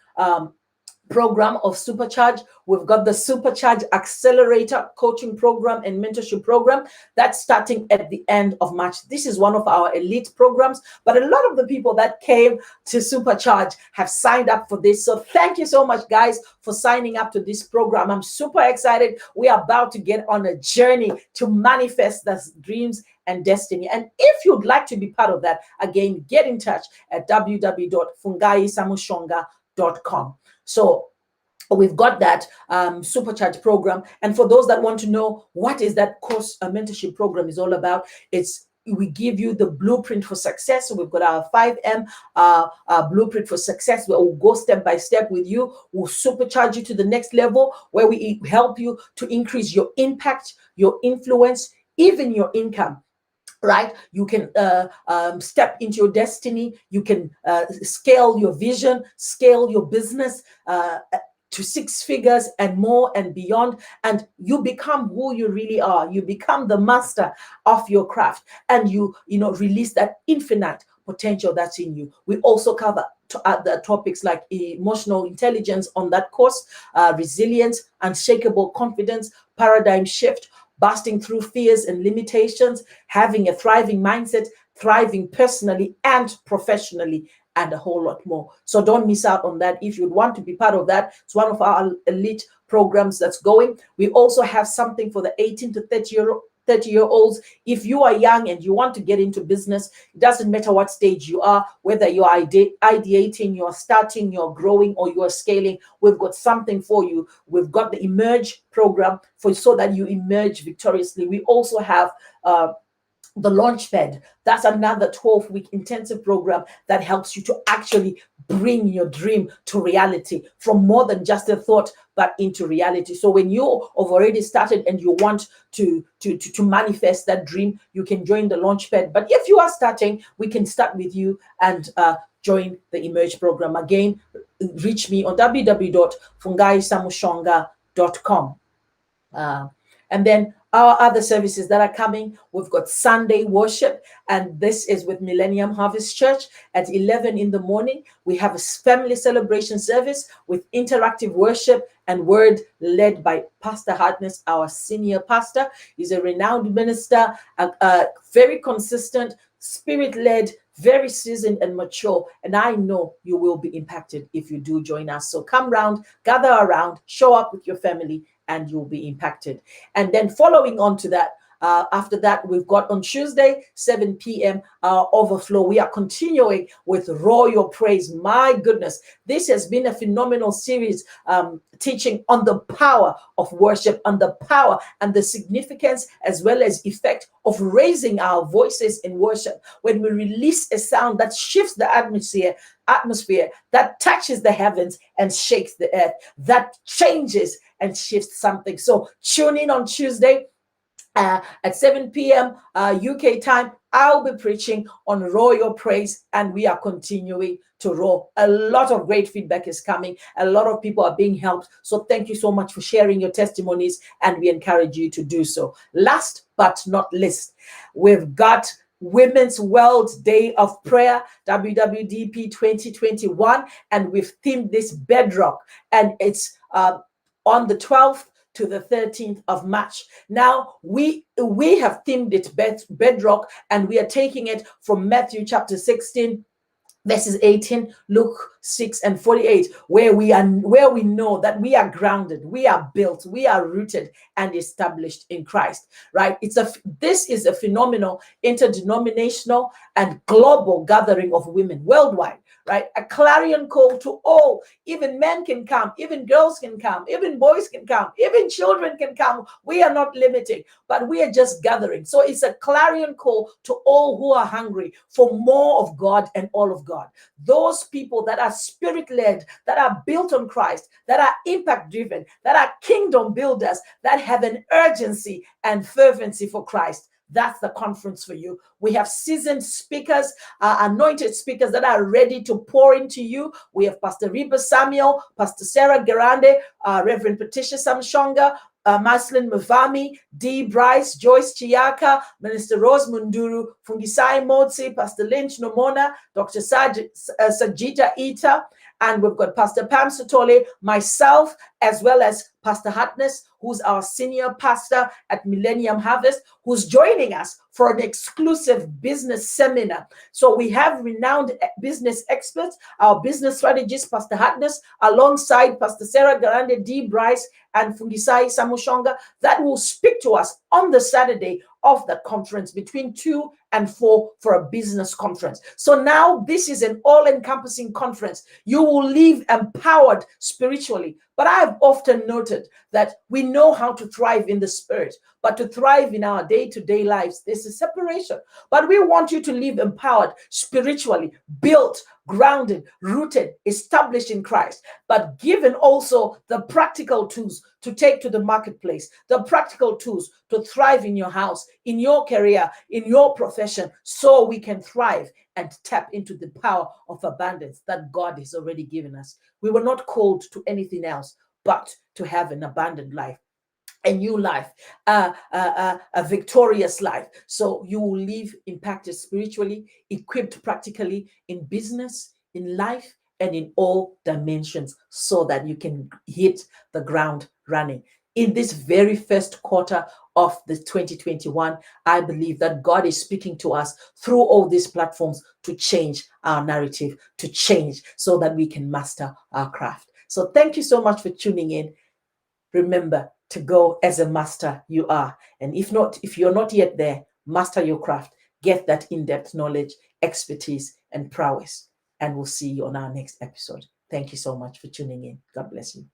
Speaker 1: program of Supercharge. We've got the Supercharge Accelerator Coaching Program and Mentorship Program that's starting at the end of March. This is one of our elite programs, but a lot of the people that came to Supercharge have signed up for this. So thank you so much, guys, for signing up to this program. I'm super excited. We are about to get on a journey to manifest those dreams and destiny. And if you'd like to be part of that, again, get in touch at www.fungaisamushonga.com. So we've got that Supercharge program. And for those that want to know what is that course mentorship program is all about, we give you the blueprint for success. So we've got our 5M blueprint for success, where we'll go step by step with you. We'll supercharge you to the next level, where we help you to increase your impact, your influence, even your income. Right? You can step into your destiny. You can scale your vision, scale your business to 6 figures and more and beyond. And you become who you really are. You become the master of your craft, and you release that infinite potential that's in you. We also cover the topics like emotional intelligence on that course, resilience, unshakable confidence, paradigm shift, busting through fears and limitations, having a thriving mindset, thriving personally and professionally, and a whole lot more. So don't miss out on that. If you'd want to be part of that, it's one of our elite programs that's going. We also have something for the 18 to 30-year-olds. If you are young and you want to get into business, it doesn't matter what stage you are, whether you're ideating, you're starting, you're growing, or you're scaling, we've got something for you. We've got the Emerge program so that you emerge victoriously. We also have the Launchpad. That's another 12-week intensive program that helps you to actually bring your dream to reality, from more than just a thought, but into reality. So when you have already started and you want to manifest that dream, you can join the Launchpad. But if you are starting, we can start with you and join the Emerge program. Again, reach me on www.fungaisamushonga.com. And then our other services that are coming, we've got Sunday worship, and this is with Millennium Harvest Church at 11 in the morning. We have a family celebration service with interactive worship and word led by Pastor Hartness, our senior pastor. He's a renowned minister, very consistent, spirit-led, very seasoned and mature, and I know you will be impacted if you do join us. So come round, gather around, show up with your family, and you'll be impacted. And then following on to that, after that, we've got on Tuesday, 7 p.m., overflow. We are continuing with Raw Your Praise. My goodness, this has been a phenomenal series teaching on the power of worship, on the power and the significance as well as effect of raising our voices in worship. When we release a sound that shifts the atmosphere, that touches the heavens and shakes the earth, that changes and shifts something. So tune in on Tuesday at 7 p.m. UK time. I'll be preaching on Raw Your Praise, and we are continuing to roar. A lot of great feedback is coming. A lot of people are being helped. So thank you so much for sharing your testimonies, and we encourage you to do so. Last but not least, we've got Women's World Day of Prayer, WWDP 2021, and we've themed this Bedrock, and it's on the 12th to the 13th of March. Now, we have themed it Bedrock, and we are taking it from Matthew chapter 16, verses 18, Luke 6 and 48, where we know that we are grounded, we are built, we are rooted and established in Christ, right? This is a phenomenal interdenominational and global gathering of women worldwide, right? A clarion call to all. Even men can come, even girls can come, even boys can come, even children can come. We are not limiting, but we are just gathering. So it's a clarion call to all who are hungry for more of God and all of God. Those people that are spirit-led, that are built on Christ, that are impact-driven, that are kingdom builders, that have an urgency and fervency for Christ. That's the conference for you. We have seasoned speakers, anointed speakers that are ready to pour into you. We have Pastor Reba Samuel, Pastor Sarah Garande, Reverend Patricia Samshonga, Maslin Mavami, Dee Bryce, Joyce Chiaka, Minister Rose Munduru, Fungisai Motsi, Pastor Lynch Nomona, Dr. Sajita Ita, And we've got Pastor Pam Sotole, myself, as well as Pastor Hartness, who's our senior pastor at Millennium Harvest, who's joining us for an exclusive business seminar. So we have renowned business experts, our business strategist, Pastor Hartness, alongside Pastor Sarah Garande D. Bryce and Fungisai Samushonga, that will speak to us on the Saturday of that conference between 2 and 4 for a business conference. So now this is an all-encompassing conference. You will leave empowered spiritually. But I've often noted that we know how to thrive in the spirit, but to thrive in our day-to-day lives, there's a separation. But we want you to live empowered spiritually, built, grounded, rooted, established in Christ, but given also the practical tools to take to the marketplace, the practical tools to thrive in your house, in your career, in your profession, so we can thrive and tap into the power of abundance that God has already given us. We were not called to anything else but to have an abundant life, a new life, a victorious life. So you will live impacted spiritually, equipped practically in business, in life, and in all dimensions, so that you can hit the ground running. In this very first quarter of the 2021, I believe that God is speaking to us through all these platforms to change our narrative, to change so that we can master our craft. So thank you so much for tuning in. Remember to go as a master you are. And if you're not yet there, master your craft, get that in-depth knowledge, expertise, and prowess. And we'll see you on our next episode. Thank you so much for tuning in. God bless you.